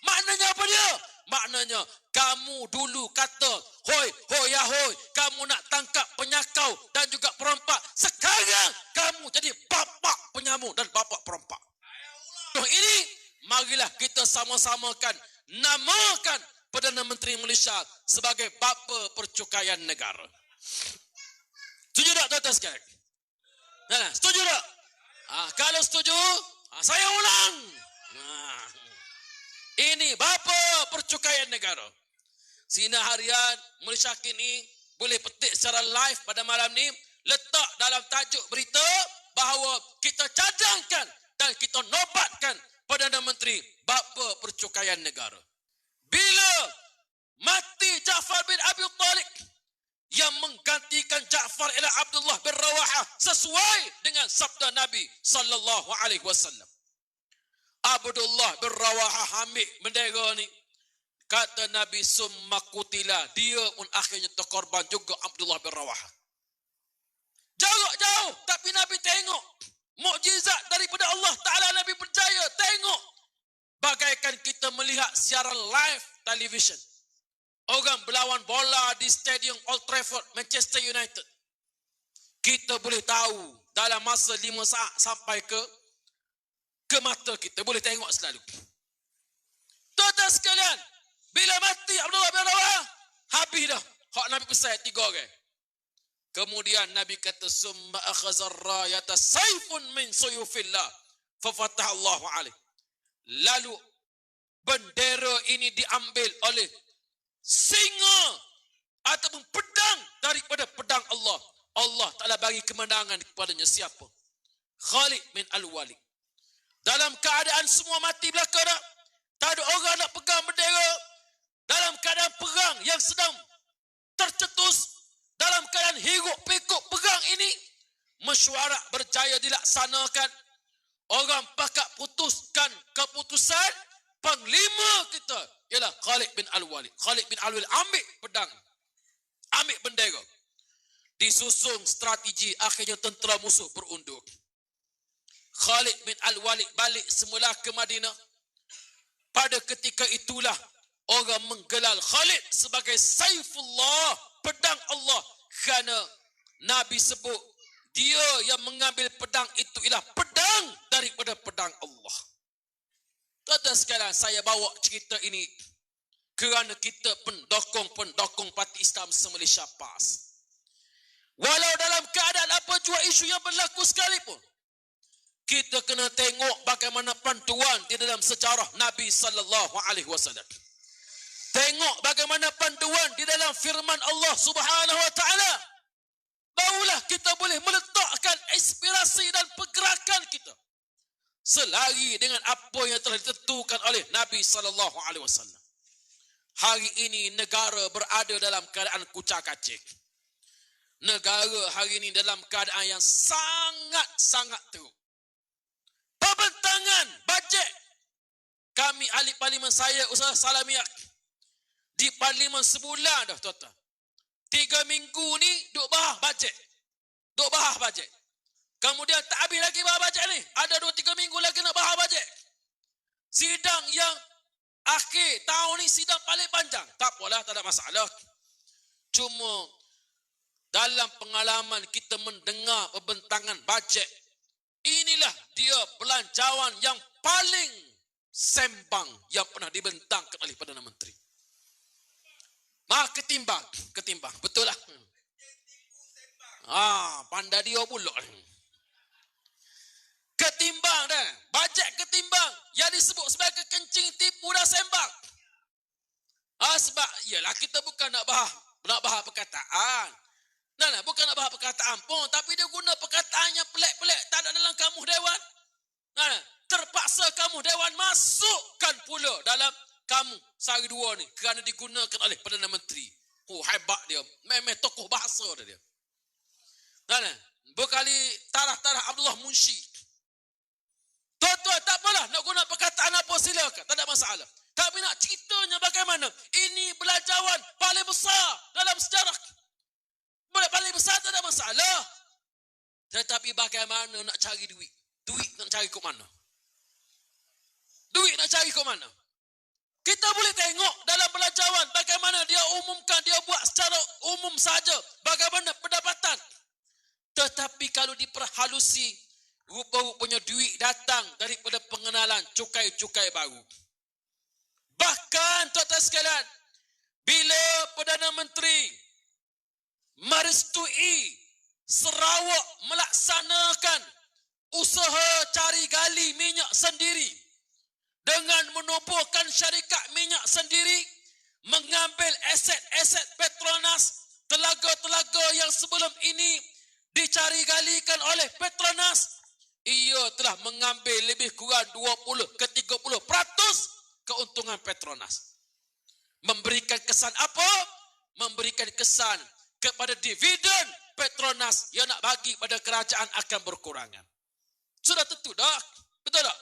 Maknanya apa dia? Maknanya kamu dulu kata, hoi, hoi, ya hoi, kamu nak tangkap penyakau dan juga perompak. Sekarang kamu jadi bapak penyamun dan bapak perompak. Ini marilah kita sama-samakan namakan Perdana Menteri Malaysia sebagai bapa percukaian negara. Setuju tak tuan-tuan sekalian? Setuju tak? Kalau setuju, saya ulang. Ini bapa percukaian negara. Sinar Harian Malaysia kini boleh petik secara live pada malam ni, letak dalam tajuk berita bahawa kita cadangkan dan kita nobatkan Perdana Menteri bapa percukaian negara. Bila mati Ja'far bin Abi Talib, yang menggantikan Ja'far ialah Abdullah bin Rawahah sesuai dengan sabda Nabi sallallahu alaihi wasallam. Abdullah bin Rawahah ambil bendera ni, kata Nabi summa qutila, dia pun akhirnya terkorban juga Abdullah bin Rawahah. Jarak jauh tapi Nabi tengok mukjizat daripada Allah Taala. Nabi percaya, tengok bagaikan kita melihat siaran live television. Orang berlawan bola di Stadium Old Trafford, Manchester United. Kita boleh tahu dalam masa 5 saat sampai ke mata kita. Boleh tengok selalu. Tuan-tuan sekalian, bila mati Abdullah bin Rawahah, habis dah. Hak Nabi pesan 3 orang. Kemudian Nabi kata, summa akhazar rayata saifun min suyufillah fafatah Allahu alaih. Lalu bendera ini diambil oleh singa ataupun pedang daripada pedang Allah. Allah Ta'ala bagi kemenangan kepadanya. Siapa? Khalid bin Al-Walid. Dalam keadaan semua mati belaka dah, tak ada orang nak pegang bendera. Dalam keadaan perang yang sedang tercetus, dalam keadaan hiruk pikuk perang ini, mesyuarat berjaya dilaksanakan. Orang pakak putuskan keputusan, panglima kita ialah Khalid bin Al-Walid. Khalid bin Al-Walid ambil pedang, ambil bendera. Disusun strategi, akhirnya tentera musuh berundur. Khalid bin Al-Walid balik semula ke Madinah. Pada ketika itulah orang menggelar Khalid sebagai Saifullah, pedang Allah, kerana Nabi sebut dia yang mengambil pedang itu ialah pedang daripada pedang Allah. Tuan-tuan sekalian, saya bawa cerita ini kerana kita pendokong Parti Islam se-Malaysia PAS. Walau dalam keadaan apa jua isu yang berlaku sekalipun, kita kena tengok bagaimana panduan di dalam sejarah Nabi sallallahu alaihi wasallam. Tengok bagaimana panduan di dalam firman Allah Subhanahu wa taala. Barulah kita boleh meletakkan inspirasi dan pergerakan kita selari dengan apa yang telah ditentukan oleh Nabi sallallahu alaihi wasallam. Hari ini negara berada dalam keadaan kucak-kacik. Negara hari ini dalam keadaan yang sangat-sangat teruk. Pembentangan bajet. Kami ahli parlimen, saya Ustaz Salamiak, di parlimen sebulan dah tuan-tuan. 3 minggu ni duk bahas bajet. Duk bahas bajet. Kemudian tak habis lagi bahas bajet ni. Ada 2-3 minggu lagi nak bahas bajet. Sidang yang akhir tahun ni sidang paling panjang. Tak apalah, tak ada masalah. Cuma dalam pengalaman kita mendengar pembentangan bajet, inilah dia belanjawan yang paling sembang yang pernah dibentangkan oleh Perdana Menteri. Ketimbang. Betul lah. Pandai dia pula. Ketimbang dah. Bajet ketimbang. Yang disebut sebagai kencing tipu dan sembang. Sebab, yalah kita bukan nak bahas perkataan. Bukan nak bahas perkataan pun. Tapi dia guna perkataan yang pelik-pelik. Tak ada dalam kamus Dewan. Terpaksa kamus Dewan masukkan pula dalam kamu sehari 2 ni kerana digunakan oleh Perdana Menteri. Hebat dia. Memang tokoh bahasa dia. Berkali tarah Abdullah Munshi. Tuan-tuan, tak apalah nak guna perkataan apa silakan, tak ada masalah. Tapi nak ceritanya bagaimana ini belanjawan paling besar dalam sejarah. Paling besar tak ada masalah. Tetapi bagaimana nak cari duit? Duit nak cari ke mana? boleh tengok dalam belanjawan bagaimana dia umumkan, dia buat secara umum saja bagaimana pendapatan. Tetapi kalau diperhalusi, rupa-rupanya duit datang daripada pengenalan cukai-cukai baru. Bahkan tuan-tuan sekalian, bila Perdana Menteri merestui Sarawak melaksanakan usaha cari gali minyak sendiri dengan menubuhkan syarikat minyak sendiri, mengambil aset-aset Petronas, telaga-telaga yang sebelum ini dicari galikan oleh Petronas, ia telah mengambil lebih kurang 20 ke 30% keuntungan Petronas. Memberikan kesan apa? Memberikan kesan kepada dividen Petronas yang nak bagi pada kerajaan akan berkurangan. Sudah tentu dah, betul tak?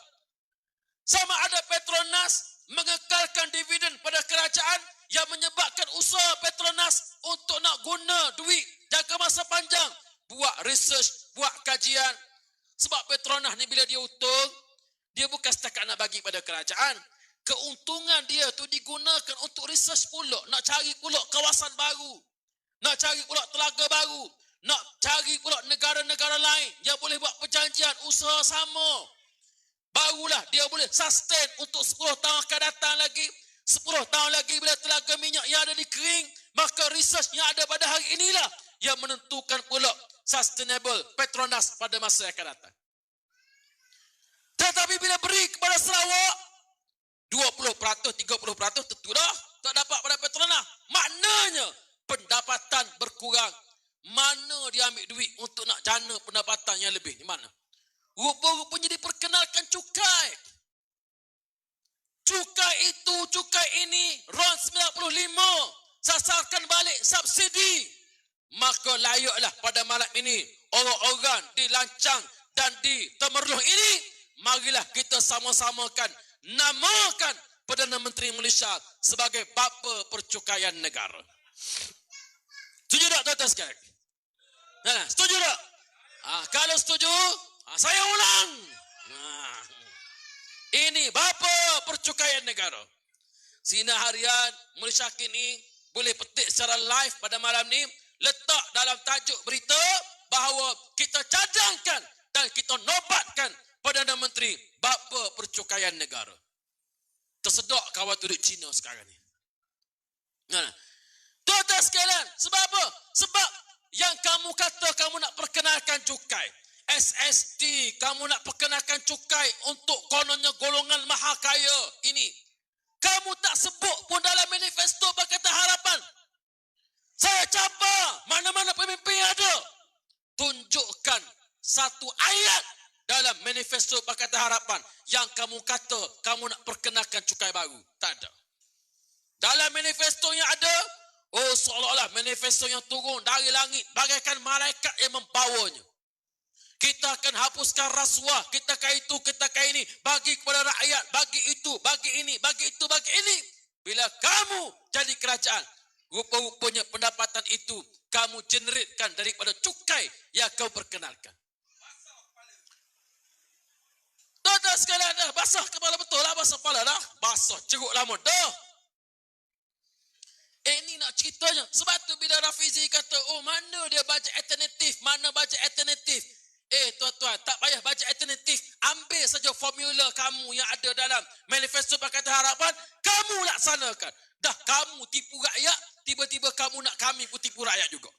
Sama ada Petronas mengekalkan dividen pada kerajaan yang menyebabkan usaha Petronas untuk nak guna duit jangka masa panjang, buat research, buat kajian. Sebab Petronas ni bila dia untung, dia bukan setakat nak bagi pada kerajaan. Keuntungan dia tu digunakan untuk research pula, nak cari pula kawasan baru, nak cari pula telaga baru, nak cari pula negara-negara lain yang boleh buat perjanjian usaha sama. Barulah dia boleh sustain untuk 10 tahun akan datang lagi. 10 tahun lagi bila telaga minyak yang ada di kering, maka research yang ada pada hari inilah yang menentukan pula sustainable Petronas pada masa yang akan datang. Tetapi bila beri kepada Sarawak 20%, 30% tentu dah tak dapat pada Petronas. Maknanya pendapatan berkurang. Mana dia ambil duit untuk nak jana pendapatan yang lebih? Di mana? Rupa-rupanya diperkenalkan cukai. Cukai itu, cukai ini, RON 95, sasarkan balik subsidi. Maka layaklah pada malam ini, orang-orang dilancang dan ditemerloh ini, marilah kita sama-samakan, namakan Perdana Menteri Malaysia sebagai bapa percukaian negara. Setuju tak tuan-tuan sekalian? Setuju tak? Kalau setuju, saya ulang. Ini bapa percukaian negara. Sinar Harian Malaysia Kini boleh petik secara live pada malam ni, letak dalam tajuk berita bahawa kita cadangkan dan kita nobatkan Perdana Menteri bapa percukaian negara. Tersedak kawan tu duduk Cina sekarang ni. Tuan-tuan sekalian, sebab apa? Sebab yang kamu kata kamu nak perkenalkan cukai, SST, kamu nak perkenalkan cukai untuk kononnya golongan maha kaya ini, kamu tak sebut pun dalam manifesto Pakatan Harapan. Saya cabar mana-mana pemimpin yang ada, tunjukkan satu ayat dalam manifesto Pakatan Harapan yang kamu kata kamu nak perkenalkan cukai baru. Tak ada. Dalam manifesto yang ada, seolah-olah manifesto yang turun dari langit bagaikan malaikat yang membawanya. Kita akan hapuskan rasuah, kita akan itu, kita akan ini, bagi kepada rakyat, bagi itu, bagi ini, bagi itu, bagi ini. Bila kamu jadi kerajaan, rupa-rupanya pendapatan itu kamu generatkan daripada cukai yang kau perkenalkan. Tuan-tuan sekalian dah, basah kepala betul lah, basah kepala dah. Basah ceruk lama dah. Ini nak ceritanya. Sebab tu bila Rafizi kata, mana dia bajet alternatif, mana bajet alternatif. Tuan-tuan, tak payah bajet alternatif. Ambil saja formula kamu yang ada dalam manifesto Pakatan Harapan, kamu laksanakan. Dah kamu tipu rakyat, tiba-tiba kamu nak kami pun tipu rakyat juga.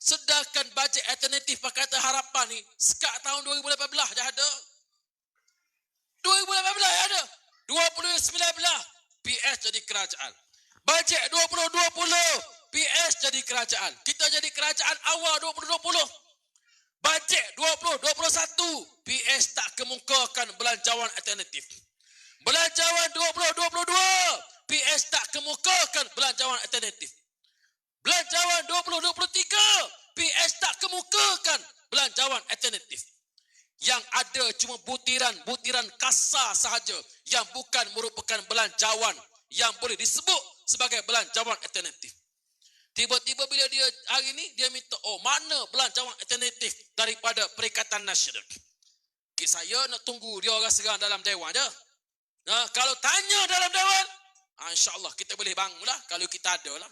Sedangkan bajet alternatif Pakatan Harapan ni, sekat tahun 2018 dah ada. 2018 dah ada. 2019, PS jadi kerajaan. Bajet 2020, PS jadi kerajaan. Kita jadi kerajaan awal 2020. Bajet 2021, PS tak kemukakan belanjawan alternatif. Belanjawan 2022, PS tak kemukakan belanjawan alternatif. Belanjawan 2023, PS tak kemukakan belanjawan alternatif. Yang ada cuma butiran-butiran kasar sahaja yang bukan merupakan belanjawan yang boleh disebut sebagai belanjawan alternatif. Tiba-tiba bila dia hari ni, dia minta, mana belanjawan alternatif daripada Perikatan Nasional. Saya nak tunggu dia orang serang dalam dewan je. Kalau tanya dalam dewan, insya-Allah kita boleh bangun lah kalau kita ada lah.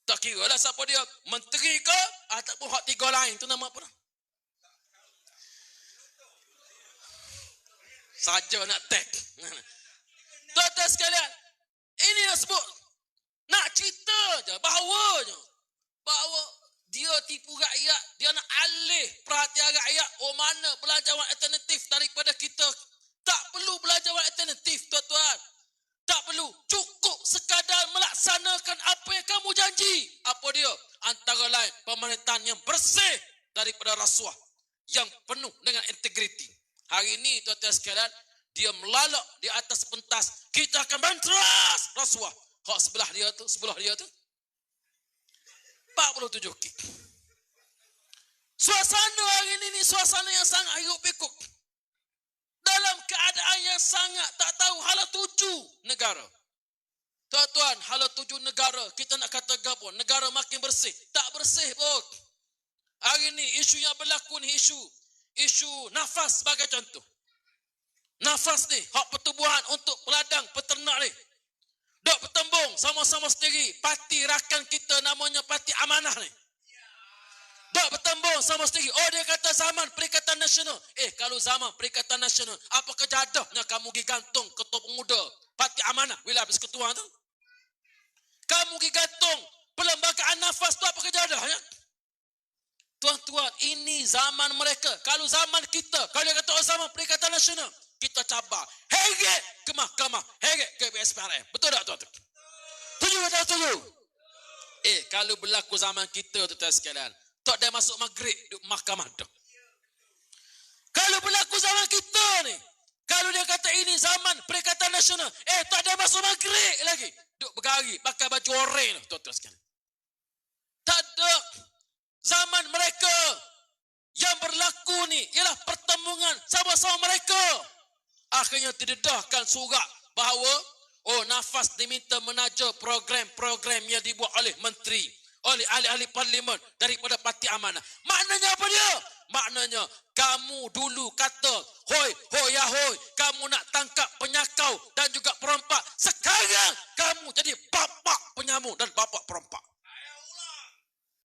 Tak kira lah siapa dia, menteri ke ataupun hak tiga lain tu nama apa dah. Saja nak tag. Tuan-tuan sekalian, ini yang sebut nak cerita je bahawa dia tipu rakyat, dia nak alih perhatian rakyat. Mana belanjawan alternatif daripada kita. Tak perlu belanjawan alternatif, tuan-tuan. Tak perlu. Cukup sekadar melaksanakan apa yang kamu janji. Apa dia? Antara lain pemerintahan yang bersih daripada rasuah, yang penuh dengan integriti. Hari ini, tuan-tuan sekalian, dia melalak di atas pentas. Kita akan bantras rasuah. Hak sebelah dia tu 47 kik. Suasana hari ini suasana yang sangat hiruk pikuk. Dalam keadaan yang sangat tak tahu hala tuju negara. Tuan-tuan, hala tuju negara, kita nak kata apa? Negara makin bersih. Tak bersih pun. Hari ini isu yang berlaku ni isu nafas sebagai contoh. Nafas ni, hak pertubuhan untuk peladang, peternak ni. Dok bertembung sama-sama sendiri. Parti rakan kita namanya Parti Amanah ni. Dok bertembung sama sendiri. Oh, dia kata zaman Perikatan Nasional. Kalau zaman Perikatan Nasional, apa kejadahnya kamu pergi gantung ketua pemuda Parti Amanah bila habis ketua tu? Kamu pergi gantung perlembagaan nafas tu, apa kejadahnya? Tuan-tuan, ini zaman mereka. Kalau zaman kita, kalau dia kata zaman Perikatan Nasional, kita cabar. Heret ke mahkamah. Heret ke PSPRM. Betul tak tuan-tuan? Setuju atau tak setuju? Kalau berlaku zaman kita, tuan-tuan sekalian, tak ada masuk maghrib di mahkamah tu. Kalau berlaku zaman kita ni, kalau dia kata ini zaman Perikatan Nasional, tak ada masuk maghrib lagi. Duk bergari, pakai baju oranye, tuan-tuan sekalian. Tak ada. Zaman mereka yang berlaku ni ialah pertemuan sama-sama mereka. Akhirnya didedahkan surat bahawa nafas diminta menaja program-program yang dibuat oleh menteri, oleh ahli-ahli parlimen daripada Parti Amanah. Maknanya apa dia? Maknanya kamu dulu kata, hoi, kamu nak tangkap